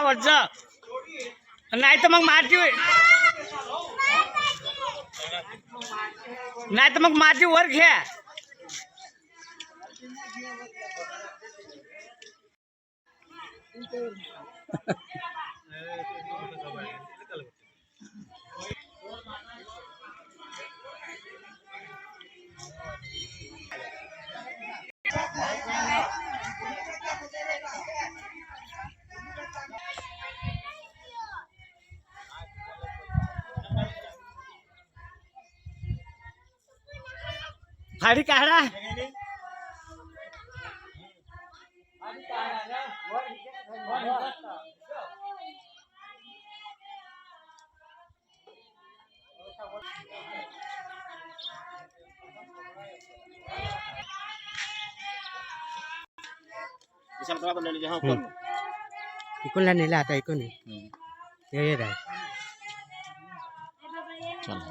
वरच नाही तर मग माती नाही तर मग माती वर घ्या. फाडी काढा. इकडला नेला आता इकडून ये रे. चला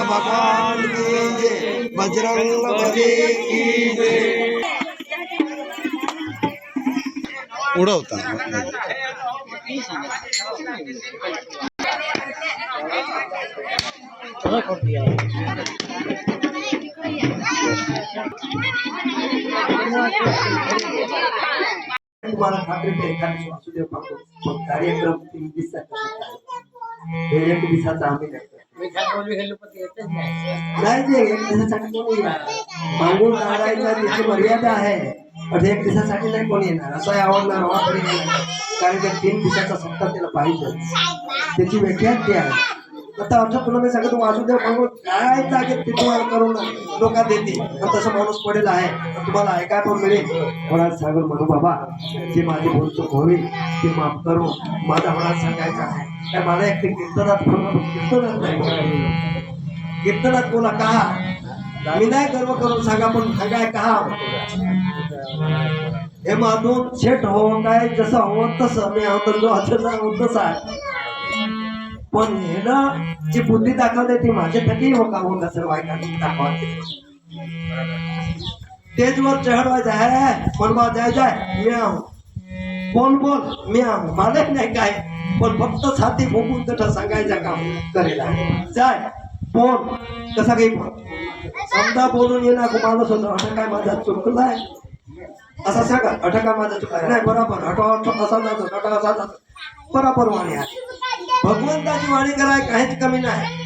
भगवान की जय, बजरंग बली की जय. उडवता तुम्हाला खात्री एखादी वासुदेव पाहतो कार्यक्रम 3 दिवसाचा हे 1 दिवसाचा आम्ही करतो. नाही जे 1 दिवसासाठी कोणी मागून काढायचा त्याची मर्यादा आहे. पण 1 दिवसासाठी नाही कोणी येणार. असं आवडणार हवा तरी कारण की 3 दिवसाचा सप्ताह त्याला पाहिजे. त्याची व्याख्या द्या. आता अठरा तुला मी सांगतो वासुदेव भाऊ काय जागेत ते तुम्हाला करून लोक देतील. पण तसं माणूस पडेल आहे तुम्हाला ऐकाय पण मिळेल. कोणाला सांगून म्हणू बाबा जे माझी बोलतो होईल ते माफ करू. माझा होणार सांगायचं आहे काय मला एक कीर्तनात कीर्तनात नाही कीर्तनात बोला का मी नाही गर्व करून सांगा पण सांगाय का हे माधून शेठ हो काय जसं हवं तसं मी होतो असं तसं आहे. पण हे ना जी बुद्धी दाखवते ती माझ्यासाठी हो का हो कसं वाईट दाखवायचे स्टेजवर चढवायचं आहे म्हणवा जाय जाय मी आहो बोल बोल मी आहो मला नाही काय पण फक्त छाती फुकून तसं सांगायचं काम करेल जाय बोल कसा काही बोल समजा बोलून येणार माणूस होतो अटक काय माझा चुकलाय असा सांगा अटक काय माझा चुकलाय नाही बरोबर हटो असा जातो हटो असा जातो बरोबर वाणी आहे भगवंताची वाणी कराय काहीच कमी नाही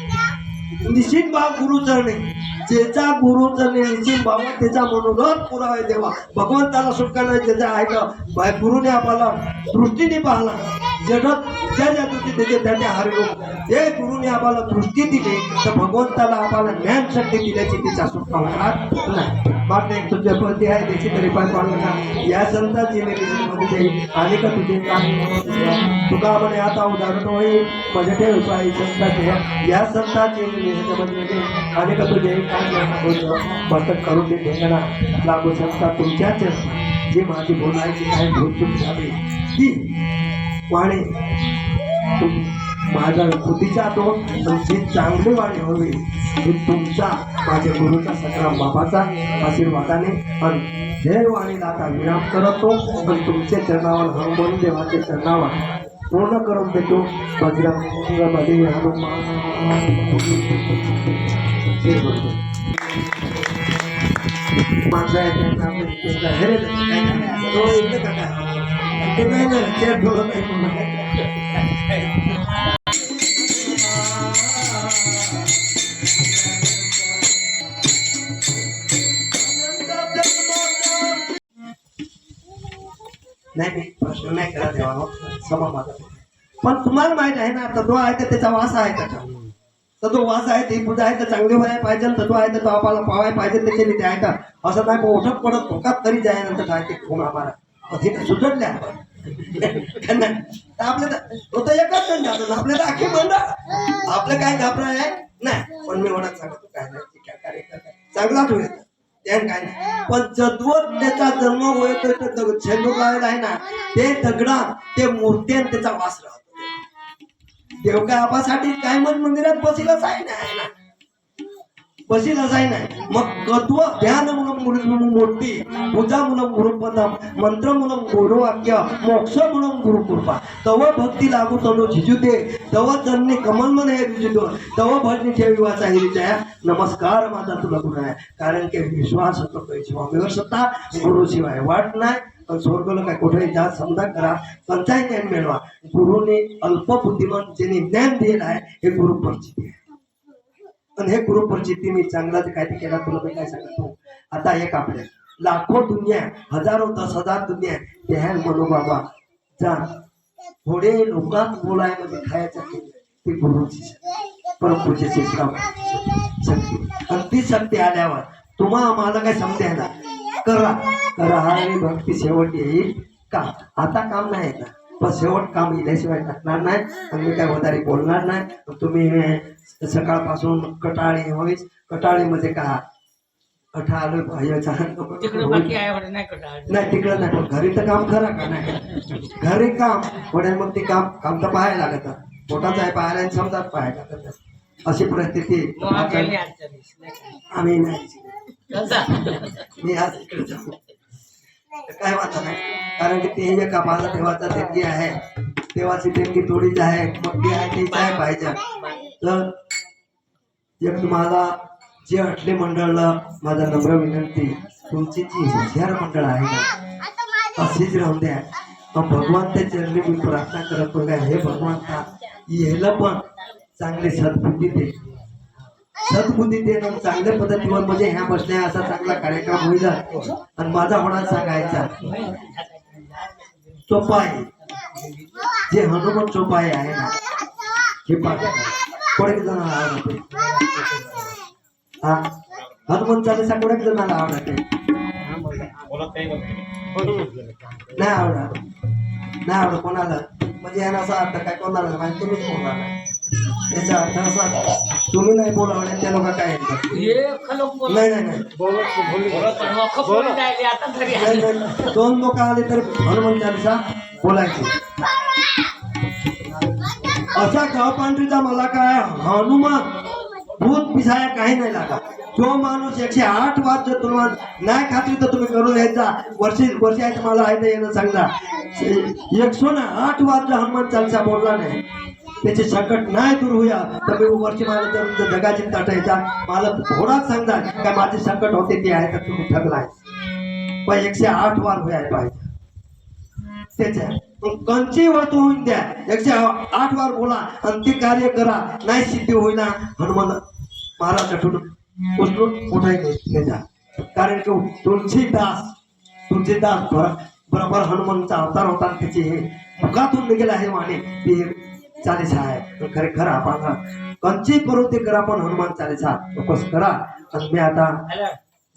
निश्चित भाव गुरुचरणी ज्याचा गुरुचरणी निश्चित भाव त्याचा मनोरथ पुरावे देवा भगवंताला सुटका नाही ज्याचा ऐकलं गुरुने आपल्याला दृष्टीने पाहला जगत ज्या ज्या दृष्टी त्याच्या हरिरूप हे गुरुने आपल्याला दृष्टी दिली तर भगवंताला आपल्याला ज्ञान शक्ती दिल्याची तिचा सुटका होणार नाही मात्र एक तुझ्या पती आहे त्याची तरी पाय पाडू या संतांची मध्ये आणि का तुझे तुका म्हणे आता उदाहरण होईल माझ्या ते उपाय संतांचे या संतांची आणि का तुझे मस्तक करून दे ठेंगणा लागू संस्था तुमच्याच जी माझी बोलायची काही भूलचूक झाली ती वाणी माझ्या बुद्धीचा दोन तुमची चांगली वाणी हवी ही तुमचा माझ्या गुरुचा संग्राम बाबाचा आशीर्वादाने आणि हे वाणीला आता विराम करतो पण तुमच्या चरणावर हनुमान देवाच्या चरणावर पूर्ण करून देतो बजरंगबली हनुमान माझा नाही प्रश्न नाही करा देवा समा माझा पण तुम्हाला माहित आहे ना तत्व आहे तर त्याचा वास आहे त्याचा तर तो वास आहे ती पूजा आहे तर चांगली व्हायला पाहिजे तत्व आहे तर तो आपल्याला पावायला पाहिजे त्याच्या रीती आहे का असं नाही मोठं पडत धोकात तरी जाय नंतर काय ते खूप आम्हाला अधिक सुधरल्या आपल्या तो तर एकच जण जातो आपल्याला आखी म्हणलं आपलं काय घाबरा आहे नाही पण मी म्हणत सांगतो काय नाही कार्य चांगलाच होईल त्यान काय नाही पण जद्वत त्याचा जन्म होतो झेंडू लावायला आहे ना ते दगडा ते मूर्त्यान त्याचा वास राहतो देव काय आपासाठी काय मंदिरात बसीलच आहे ना बसीलच आहे ना मग कत्व ध्यान म्हणून मूर्ती पूजा म्हणून गुरुपदम मंत्र म्हणून गुरुवाक्य मोक्ष म्हणून गुरुकृपा तव भक्ती लागू तनु झिजू दे तव जन्नी कमल मन हे झिजू तव भजनी ठेवी वाचा हिरिच्या नमस्कार माझा तुला गुरु आहे कारण की विश्वास होतो स्वामीवर सत्ता गुरु शिवाय वाट नाही पण स्वर्गला काय कुठेही जा समजा करा पंचायत ज्ञान मिळवा गुरुने अल्प बुद्धिमान ज्याने ज्ञान दिलेलं आहे हे गुरु परिचिती आहे आणि हे गुरु परिचिती मी चांगलाच काय ते केला तुला मी काय सांगतो आता एक आपल्या लाखो दुनिया हजारो 10,000 दुनिया त्या मनोबाबा जा थोडे लोकात बोलाय मध्ये खायचं ते गुरुची परमपूज्य शक्ती आणि ती शक्ती आल्यावर तुम्हा आम्हाला काय समजे ना करा करा आणि भक्ती शेवट येईल का आता काम नाही ना पण शेवट काम येण्याशिवाय टाकणार नाही आणि मी काय વધારે बोलणार नाही तुम्ही सकाळपासून कटाळी होईच कटाळीमध्ये का अठा आलोय भाईचा नाही तिकडं नाही पण घरी तर काम खरं का नाही घरी काम पुढे मग ते काम तर पाहायला लागत पोटाचं आहे पाहायला आणि समजाच पाहायला लागत अशी परिस्थिती आम्ही नाही मी आज इकडे जाऊ काय वाटत नाही कारण की ते एका माझा देवाचा देणगी आहे देवाची देणगी थोडीच आहे मग ती आहे तीच आहे पाहिजे तर एक तुम्हाला जे अटले मंडळला माझा नम्र विनंती तुमची जी हुशार मंडळ आहे ना अशीच राहून द्या मग भगवंताच्या चरणी मी प्रार्थना करत बघा हे भगवंता याला पण चांगली सद्बुद्धी दे सद्बुद्धी देणं चांगल्या पद्धतीवर म्हणजे ह्या बसण्या असा चांगला कार्यक्रम होईल आणि माझा होणार सांगायचा चोपाई जे हनुमान चोपाई आहे ना हे कोणी जणांना आवडते हा हनुमान चालीसा कोणी जणांना आवडते नाही आवडत नाही आवडत कोणाला म्हणजे यांना असा अर्थ काय कोणाला माहिती तुम्हीच बोलणार याचा अर्थ असा तुम्ही नाही बोलावणे त्या लोक काय नाही नाही नाही दोन लोक आले तर हनुमान चालीसा बोलायचे असा गावपांढरीचा मला काय हनुमान भूत पिसाया काही नाही लागा. जो माणूस 108 वार जर तुम्हाला नाही खात्री तर तुम्ही करून यायचा. वर्षी आहे मला आहे येणं सांगा. 108 वार जर हनुमान चालीसा बोलला नाही त्याचे संकट नाही दूर होया तर मी वर्षी मला जर जगाची ताटायचा मला थोडाच सांगता काय माझे संकट होते ते आहे तर तुम्ही ठगलाय. पण 108 वार व्हायला पाहिजे त्याच्या कंची वस्तू होऊन द्या. 108 वार बोला आणि ते कार्य करा. नाही सिद्धी होईना हनुमान महाराज उचलून उठायचे जा. कारण की तुलसीदास बरोबर हनुमानचा अवतार होता. त्याचे हे मुखातून निघेल आहे वाणी ते चालीसा आहे. खरेखर आपण कंची पर्वती करा पण हनुमान चालीसा उपस करा. आणि मी आता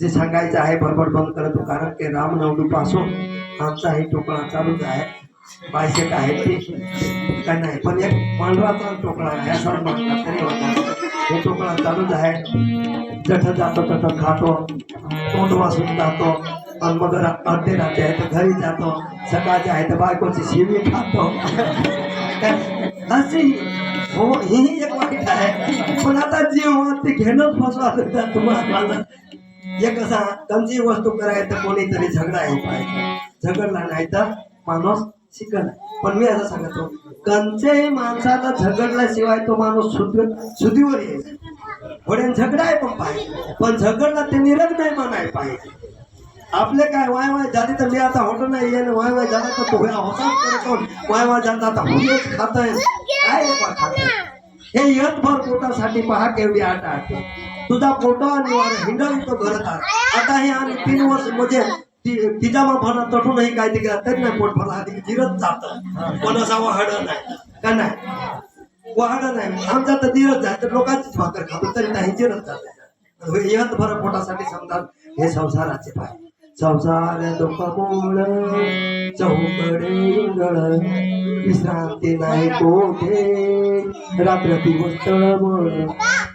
जे सांगायचं आहे बरोबर बंद करतो. कारण की रामनवमी पासून आमचा हे टोकळा चालूच आहे. बायसेट आहे ते काय नाही पण एक पांढराचा टोकळा आहे सर्व तरी होता. हे टोकळा चालूच आहे. जठ जातो तठ खातो तोंड वासून जातो आणि मग अर्धे रात्री आहे तर घरी जातो. सकाळचे आहे तर बायकोची शिवी खातो. अशी हो ही एक वाईट आहे. पण आता जे ते घेणंच फसवा तुम्हाला एक असा कंची वस्तू करायचं कोणीतरी झगडा आहे पाहिजे. झगडला नाही तर माणूस शिकल. पण मी असं सांगतो कंचे माणसाला झगडल्याशिवाय तो माणूस सुधीवर येईल. थोड्या झगडा आहे पण पाहिजे पण झगडला ते निरग नाही म्हणाय पाहिजे. आपले काय वाय झाली तर मी आता होतो नाही येणं वाय झाला तर तो होताच करतो. वाय झाला आता हुयच खातय काय खातय. हे यथभर पोटासाठी पहा केवढी आट आहे. तुझा पोटा आणि हिंडल तो घरात आता हे आणि 3 वर्ष म्हणजे तिचा मग भरणा तटूनही काय ते तरी नाही पोट भरला जिरत जात. पण असा वाहड नाही का नाही वाहड नाही आमचा तर जिरत जात लोकांचीच भाकर खातो तरी नाही जिरत जात. यथभर पोटासाठी समजा हे संसाराचे पाय. संसार दुःखमूळ चौकडे इंगळ विश्रांती नाही कोठे रात्र दिवस तळमळ.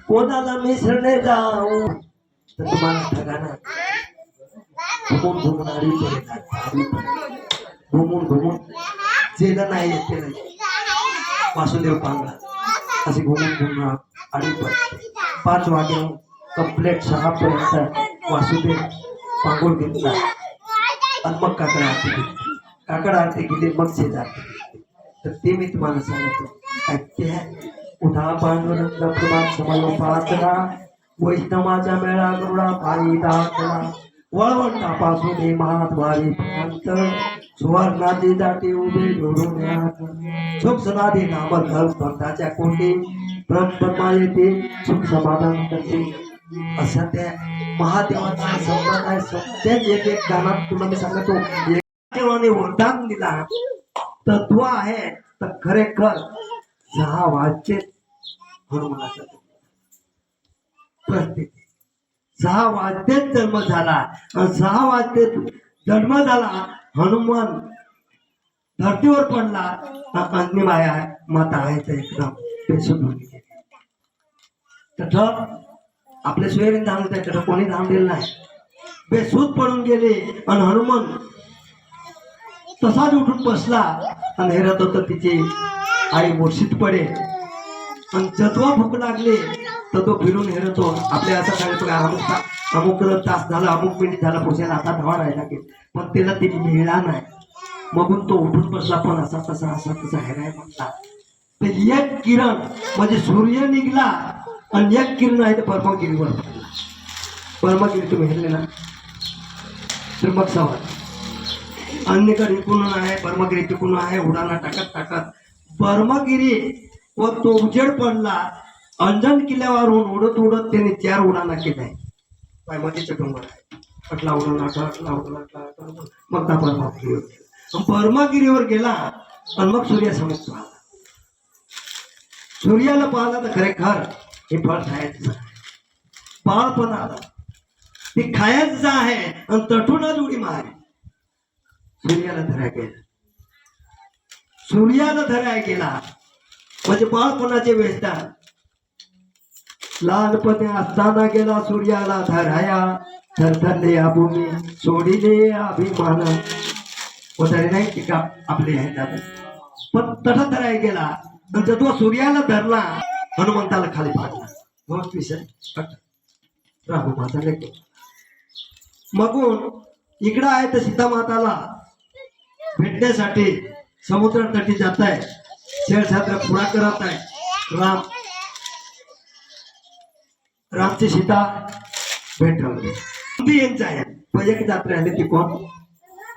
कोणाला मिसळले जाऊ तर तुम्हाला ठिकाणा घुमून घुमून आडी घुमून घुमून जेलं नाही येते नाही. वासुदेव पांगला असे घुमून घुमून आडी पडते. 5 वागे कंप्लेट 6 पर्यंत वासुदेव पांगोळ घेतला आणि मग काकड आरती घेतली. काकड आरती घेतली मग शेजार तर ते मी तुम्हाला सांगतो ऐकते. उठा पांडुरंग प्रभात समालो पाचला वैष्णवाचा मेळा गरुडा पायी दाखला वळवंटापासून महाद्वारी पर्यंत सुवर्णाची दाटी उभे जोडून सुख सनादी नाम घर भक्ताच्या कोटी ब्रह्मा येते सुख समाधान करते. असं त्या महादेवाचा संप्रदाय सत्याच एक एक गाण्यात तुला मी सांगतो. देवाने वरदान दिला तत्व आहे तर खरेखर 6 वाजचे हनुमानाचा प्रत्येक 6 वाजतेच जन्म झाला आणि 6 वाजते जन्म झाला. हनुमान धरतीवर पडला अग्नी माया माता आहे तर एकदम बेसून तठ आपल्या सोयरीने धाम देत कोणी धाम दिलं नाही. बेसूत पडून गेले आणि हनुमान तसाच उठून बसला आणि हेरत होत तिची आई मूर्छित पडे आणि जतवा भूक लागले तर तो फिरून हेरतो. आपल्या असं सांगतो काय अमुक तास झाला अमुक मिनिट झाला पुढच्या आता धावा राहिला की पण त्याला ते मिळला नाही. मगून तो उठून बसला पण असा तसा हेराय म्हटला. तर एक किरण म्हणजे सूर्य निघला आणि एक किरण आहे ते परमगिरीवर पडला. परमगिरी तुम्ही हेरले ना तर मग सवाल अन्यकडे इकून आहे परमगिरी तिकून आहे उडाला टाकत परमगिरी व तो उजेड पडला. अंजन किल्ल्यावरून उडत उडत त्याने 4 उडाना केल्या. पायमतीचे डोंगर आहे अटला उडवला मग परमगिरीवर गेला आणि मग सूर्यासमोर पाहिला. सूर्याला पाहिला तर खरेखर हे फळ खायचं बाळ पण आला ते खायचं आहे आणि तटूनच उडी मारली. सूर्याला धराय गेला म्हणजे बाळपणाचे वेचता. लहानपणी असताना गेला सूर्याला धराया थरथरले या भूमी सोडिले अभिमान वगैरे नाही की का आपले ह्याच्यात पण तट धराय गेला आणि जर सूर्याला धरला हनुमंताला खाली पाडला मग विषय राहू माझा लेको मगून इकडं आहे तर सीता माताला भेटण्यासाठी समुद्र तटी जात आहे छेडछात्र पुरा करत आहे रामची सीता भेटवली यांचा आहे पण एक जात्रे आली ती कोण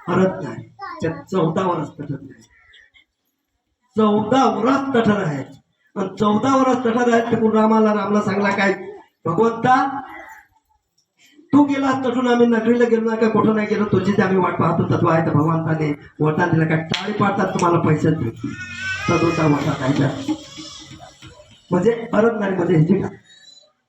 हरत नाही 14 वर्ष तटत नाही 14 वर्ष तटत आहे आणि 14 वर्ष तटत आहे ते रामला सांगला काय भगवंता तू गेलास तटून आम्ही नगरीला गेलो नाही काय कुठं नाही गेलो तुझी ते आम्ही वाट पाहतो तत्व आहे तर भगवंताने वरदान दिलं काय टाळी पाडतात तुम्हाला पैसेच भेटतील तत्वचा वाटा काय म्हणजे परत नाही म्हणजे ह्याची का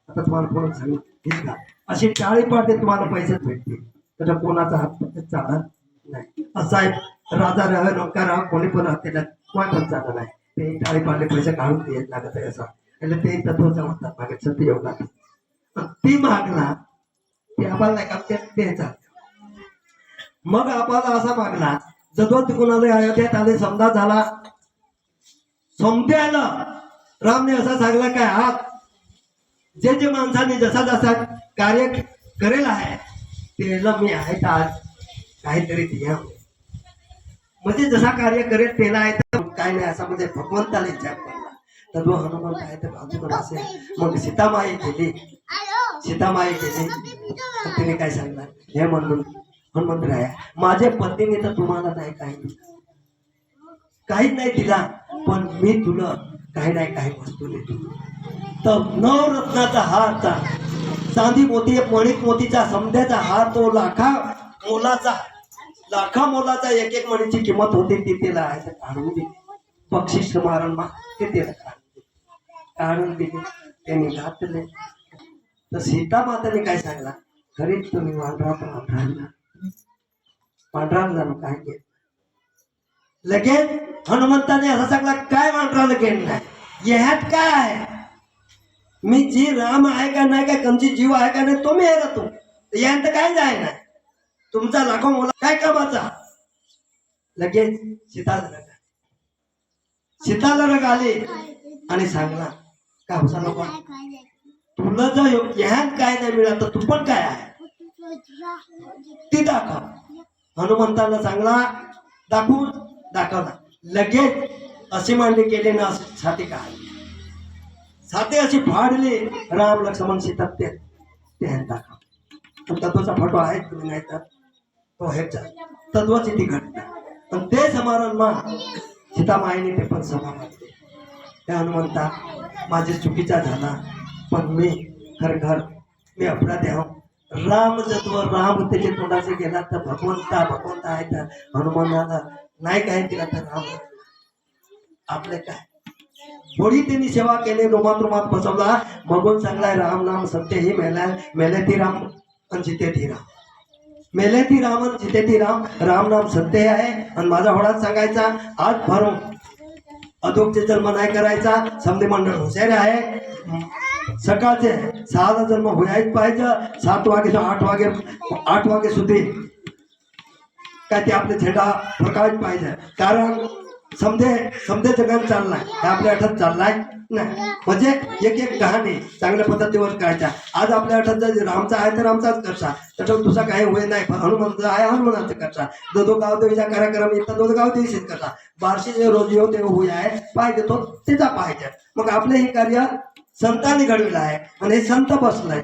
आता तुम्हाला कोण सांगू हीच का अशी टाळी पाडते तुम्हाला पैसेच भेटतील त्याच्या कोणाचा हात चालत नाही असा आहे राजा राहा नौका राहा कोणी पण त्याला कोण चालत नाही ते टाळी पाडले पैसे काढून देत लागत आहे असं म्हणजे ते तत्वचा म्हणतात मागे सत्य येऊ लागत ती मागला ते आम्हाला नाही का ते चालत मग आपल्याला असा मागला जदो तिकुणाला अयोध्येत आले समजा झाला समजायला रामने असा सांगला काय हा जे माणसाने जसा जसा कार्य करेल आहे त्याला मी आहे तर आज काहीतरी द्या म्हणजे जसा कार्य करेल त्याला आहे तर काय नाही असा म्हणजे भगवंताला विचार पडला तर जो हनुमंत आहे तर बाजूला असेल मग सीतामाई केली तिने काय सांगणार हे म्हणून हनुमंत राया माझ्या पत्नीने तर तुम्हाला नाही काहीच नाही दिला पण मी तुला काही नाही काही वस्तू देतो तर नवरत्नाचा हारचा चांदी मोती मणिक मोतीचा समध्याचा हार तो लाखा मोलाचा एक मणीची किंमत होती ती त्याला आहे तर काढून दिली बक्षीस मारण ते त्याला काढून दिले त्यांनी घातले तर सीता माताने काय सांगला खरीच तुम्ही पांढरा जाणून काय केलं लगेच हनुमंताने असं सांगला काय पांढराला केलं नाही ह्यात काय आहे मी जी राम आहे का नाही काय कंची जीव आहे का नाही तो मी राहतो यांत काय जाय नाही तुमचा लाखो मोला काय कामाचा लगेच सीताला रग आले आणि सांगला का हुसा नको तुला जर ह्यात काय नाही मिळालं तर तू पण काय आहे ती दाखव हनुमंताला सांगला दाखवला लगेच अशी मांडणी केली ना छाती काय छाती अशी फाडली राम लक्ष्मण सीता ते दाखव तत्वाचा फोटो आहे तुम्ही नाही तर तो ह्याचा तत्वाची ती घटना पण ते समारंभ सीतामाईने ते पण सभा मानले त्या हनुमंता माझी चुकीचा झाला पण मी खरखर मी अपराधी आहो राम राम त्याच्या तोंडाचे गेला तर भगवंता आहे तर हनुमानाला नाही काय केला तर राम आपले काय थोडी त्यांनी सेवा केली रोमात बसवला मगून सांगलाय राम नाम सत्य ही मेले ती राम आणि जिते ती राम मेले ती राम आणि जिते ती राम नाम सत्य आहे आणि माझा होडात सांगायचा आज भरून अधोगचे जन्म नाही करायचा समधी मंडळ हुशार आहे सकाळचे 6ला जन्म व्हायच पाहिजे 7 वागे 8 वागे सुधी काय ते आपले झेंडा फडकायच पाहिजे कारण समधे जगात चाललाय हे आपल्या आठवत चाललाय नाही म्हणजे एक कहाणी चांगल्या पद्धतीवर करायच्या आज आपल्या आठवत जर रामचा आहे तर रामचाच करसा त्याच्यावर तुझा काही होय नाही हनुमंत आहे हनुमानाचं करसा दो गावदेवीचा कार्यक्रम येतात 2 गावदेवीचेच करसा बारशी जे रोज येऊ ते होय आहे पाहिजे तो त्याचा पाहिजे मग आपले हे कार्य संतांनी घडविलं आहे आणि हे संत बसलाय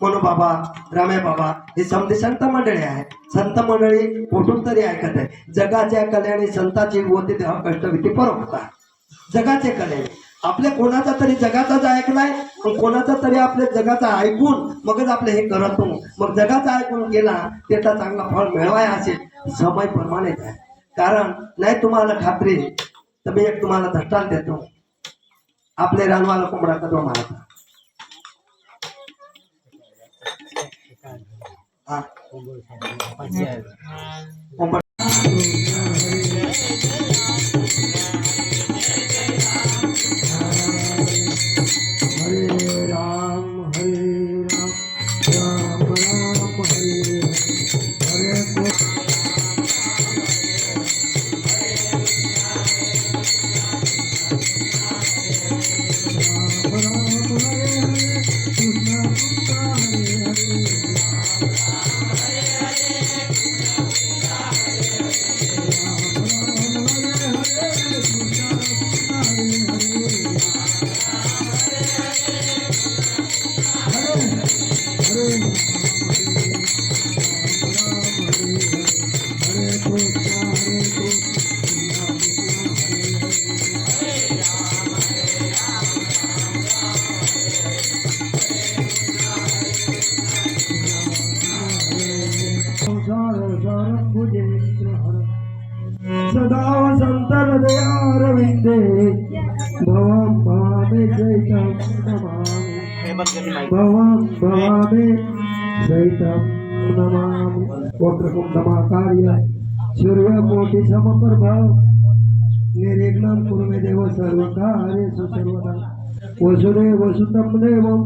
मनोबाबा रामे बाबा हे समजे संत मंडळी आहे संत मंडळी कुठून तरी ऐकत आहे जगाच्या कल्याणी संताची होते तेव्हा कष्टविधी परवडता जगाचे कल्याणी आपल्या कोणाचा तरी जगाचाच ऐकलाय कोणाचा तरी आपल्या जगाचा ऐकून मगच आपले हे करतो मग जगाचा ऐकून गेला त्याचा चांगला फळ मिळवाय असेल समय प्रमाणेच आहे कारण नाही तुम्हाला खात्री तर मी एक तुम्हाला दृष्टांत देतो आपले रानवाला कोंबडा कधवा मारता कोंबडा हृदयारविंदे भवं भवामि सहितं नमामि भवं भवामि सहितं नमामि वक्रकुण्डमाकार्य सूर्यकोटि समप्रभा निर्विघ्नं कुरु मे देव सर्वकार्येषु सर्वदा वसुदेव सुतं देवं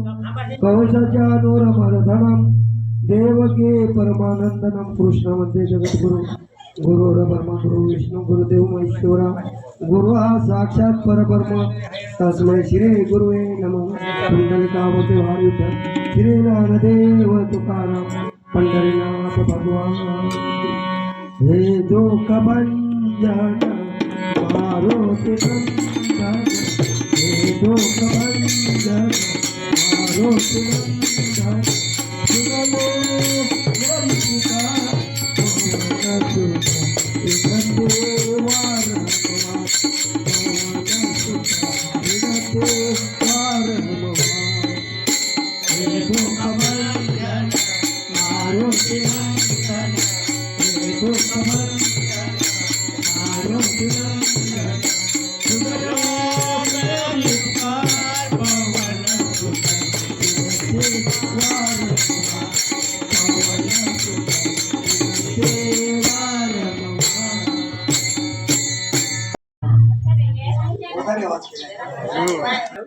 कवचाचानूरमर्धनं देवकी परमानन्दनं कृष्ण वन्दे जगद्गुरु गुरुर ब्रह्मा गुरु विष्णु गुरुदेव महेश्वरा गुरु हा साक्षात परब्रह्म तस्मै श्री गुरुवे नमः पुंडलिकावते वायुत श्री ज्ञानदेव तुकाराम पंढरीनाथ भगवान हे दुःख भंजन मारुती नंदन हे दुःख भंजन मारुती नंदन सुगमे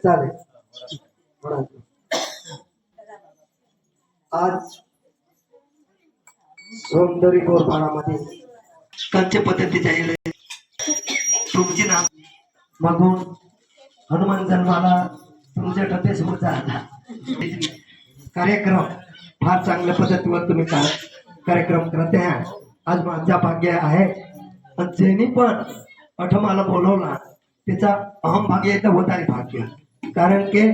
चालेल आज सौंदर्य गोरपाडामध्ये कंच पद्धतीच्या तुमचे नाम मागून हनुमान जन्माला तुमच्या डबेसमोर झाला कार्यक्रम फार चांगल्या पद्धतीवर तुम्ही कार्यक्रम करते आहे. आज माझा भाग्य आहे आणि ज्यांनी पण अठमाला बोलवला त्याचा अहम भाग्य येतं होणारे भाग्य कारण की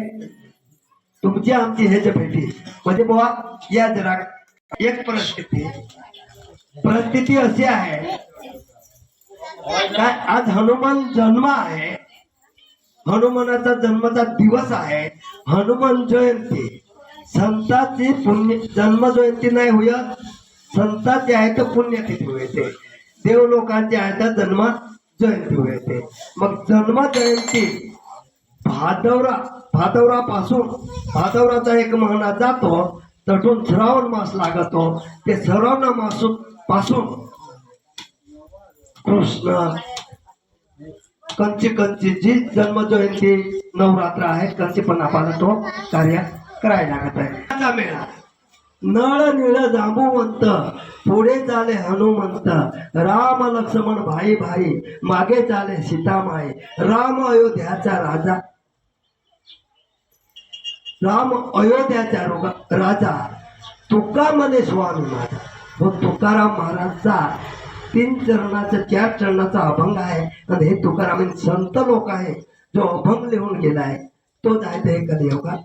तुमची आमची हे जे भेटी म्हणजे बुवा या जरा एक परिस्थिती अशी आहे काय आज हनुमान जन्म आहे हनुमानाचा जन्माचा दिवस आहे हनुमान जयंती संतांची पुण्य जन्म जयंती नाही होत संतांची आहे तर पुण्यतिथी होते देव लोकांची आहे तर जन्म जयंती होते मग जन्म जयंती भादवराचा एक महिना जातो तटून श्रावण मास लागतो ते श्रावण मास पासून कृष्ण कंची जी जन्म जयंती नवरात्र आहे कंची पण आपल्याला तो कार्य करायला लागत आहे मेळा नळ निळ जांबुवंत पुढे चाले हनुमंत राम लक्ष्मण भाई भाई मागे चाले सीतामाई राम अयोध्याचा राजा तुका मने स्वामी माझा व तुकाराम महाराजचा 3 चरणाचा 4 चरणाचा अभंग आहे आणि हे तुकाराम संत लोक आहे जो अभंग लिहून गेलाय तो जायचं हे कलियुगात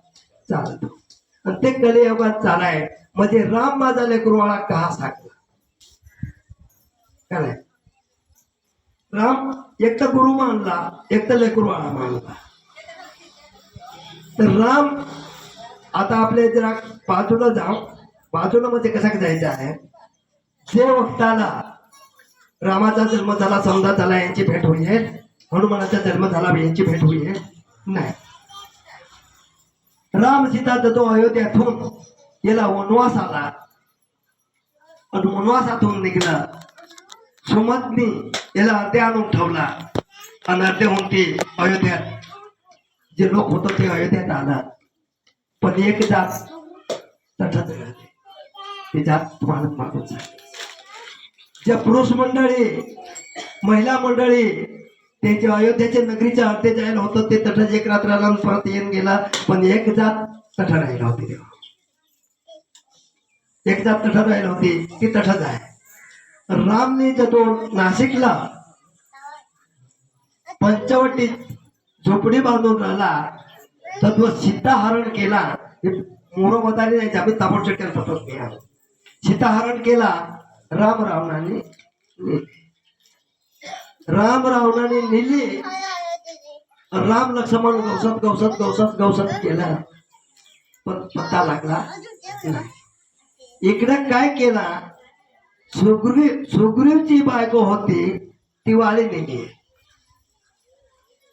चालतो आणि ते कलियुगात चालाय म्हणजे राम माझा लेकरूवाळा का सांगला काय राम एक तर गुरु मानला एक तर लेकरूवाळा मानला तर राम आता आपले जरा बाजूला म्हणजे कसा जायचं आहे जे वक्ताला रामाचा जन्म झाला समजा झाला यांची भेट होईल हनुमानाचा जन्म झाला यांची भेट होईल नाही राम सीता जो अयोध्यातून याला वनवास आला आणि वनवासातून निघला सुमतनी याला अर्धे आणून ठेवला आणि अर्धेहून ते अयोध्यात जे लोक होत ते अयोध्यात आला पण एक जात तटत राहते ती जात तुम्हाला मागून सांगते ज्या पुरुष मंडळी महिला मंडळी त्यांच्या अयोध्याच्या नगरीच्या अर्धे जायला होतं ते तटच एक रात्राला परत येऊन गेला पण एक जात तठ राहिला होती तेव्हा एक जात तठ राहिला होती ती तठच आहे रामने जो नाशिकला पंचवटीत झोपडी बांधून राहिला तर तो सीताहरण केला मोर बताली नाही आम्ही ताबड चटक्याला पटत नाही सीताहरण केला राम रावणाने नेली राम लक्ष्मण गवसत केला पण पत्ता लागला इकडे काय केला सुग्रीवची बायको होती ती वाळी नेली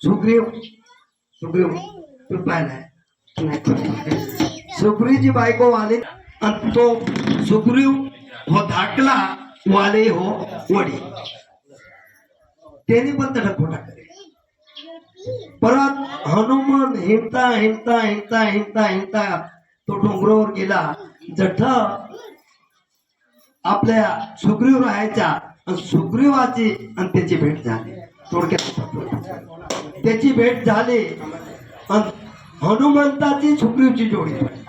सुग्रीव सुग्रीव तू पाहिलाय नाही. सुग्रीवची बायको वाले आणि तो सुग्रीव हो धाकला वाले हो वडी त्याने पण तडक खोटा करे. परत हनुमान हिंडता हिंडता हिंडता हिंडता हिंडता तो डोंगरावर गेला. जठ आपल्या सुग्रीव राहायच्या आणि सुग्रीवाची आणि त्याची भेट झाली. थोडक्यात त्याची भेट झाली आणि हनुमंताची सुग्रीवची जोडी पडली.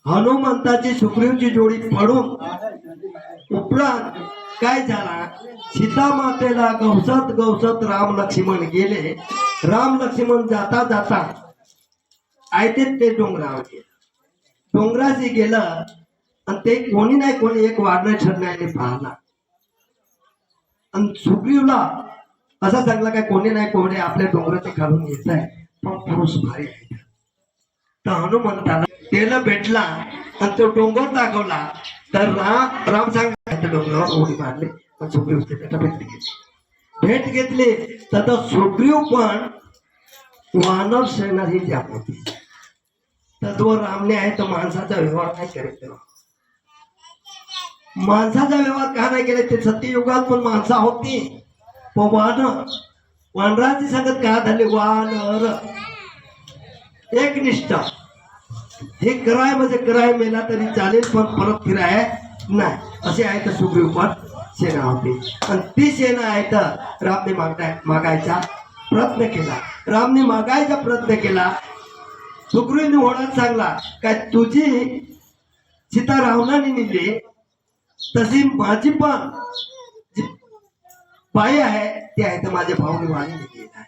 हनुमंताची सुग्रीवची जोडी पडून उपरांत काय झाला, सीता मातेला गवसत गवसत राम लक्ष्मण गेले. राम लक्ष्मण जाता जाता आयतेच ते डोंगरावर गेले. डोंगराशी गेलं आणि ते कोणी नाही कोणी एक वाढणं ठरण्याने पाहला आणि सुग्रीवला असा सांगला काय कोणी नाही कोणी आपल्या डोंगराचे खालून येत आहे पण पुरुष भारी आहे. तर हनुमंताला त्याला भेटला आणि तो डोंगर दाखवला. तर राम सांगितलं डोंगरावर उडी मारली पण सुग्रीव त्याला भेट घेतली. तर तो सुग्रीव पण वानर सेना ही जात होती. तर तो रामने आहे तर माणसाचा व्यवहार नाही करत. माणसाचा व्यवहार का नाही केले ते सत्ययुगात पण माणसा होती. पण वानराची संगत का झाली, वानर एक निष्ठा हे कराय म्हणजे कराय मेला तरी चालेल पण परत फिराय नाही असे आहे. तर सुग्रीव पण सेना होती आणि ती सेना आहे तर रामने मागायचा प्रयत्न केला. रामने मागायचा प्रयत्न केला. सुग्रीवने होणार सांगला काय तुझी सीता रावणाने नेली तशी माझी पण बाई आहे ती आहे तर माझ्या भाऊने वाणी नेली आहे.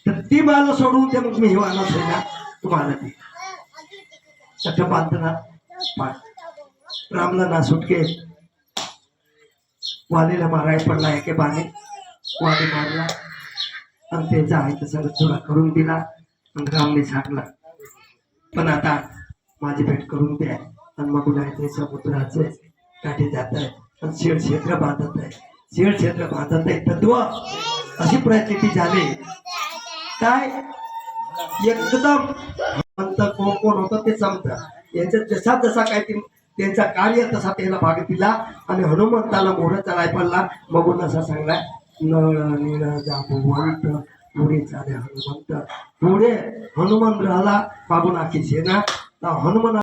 तर ती मला सोडून ते मग मी हिवाना सेना तुम्हाला ती बांधना रामला ना सुटके वालीला माराय पडला एके बाने वाली मारला आणि त्याचा आहे तर सगळं थोडा करून दिला आणि रामने सांगला पण आता माझी भेट करून द्या. आणि मग ते समुद्राचे काठी जात आहे आणि शेड क्षेत्र बांधत आहे. शेड क्षेत्र बांधत आहे तत्व अशी परिस्थिती झाली. काय एकदम कोण कोण होतं ते समजत यांचा जसा जसा काय त्यांचा कार्य तसा त्याला भाग दिला आणि हनुमंताला मोहर चढाय पडला. मगून असा सांगला नळ निळ जाबुवंत पुढे चाले हनुमंत. पुढे हनुमान राहिला बाबून आखी सेना. हनुमान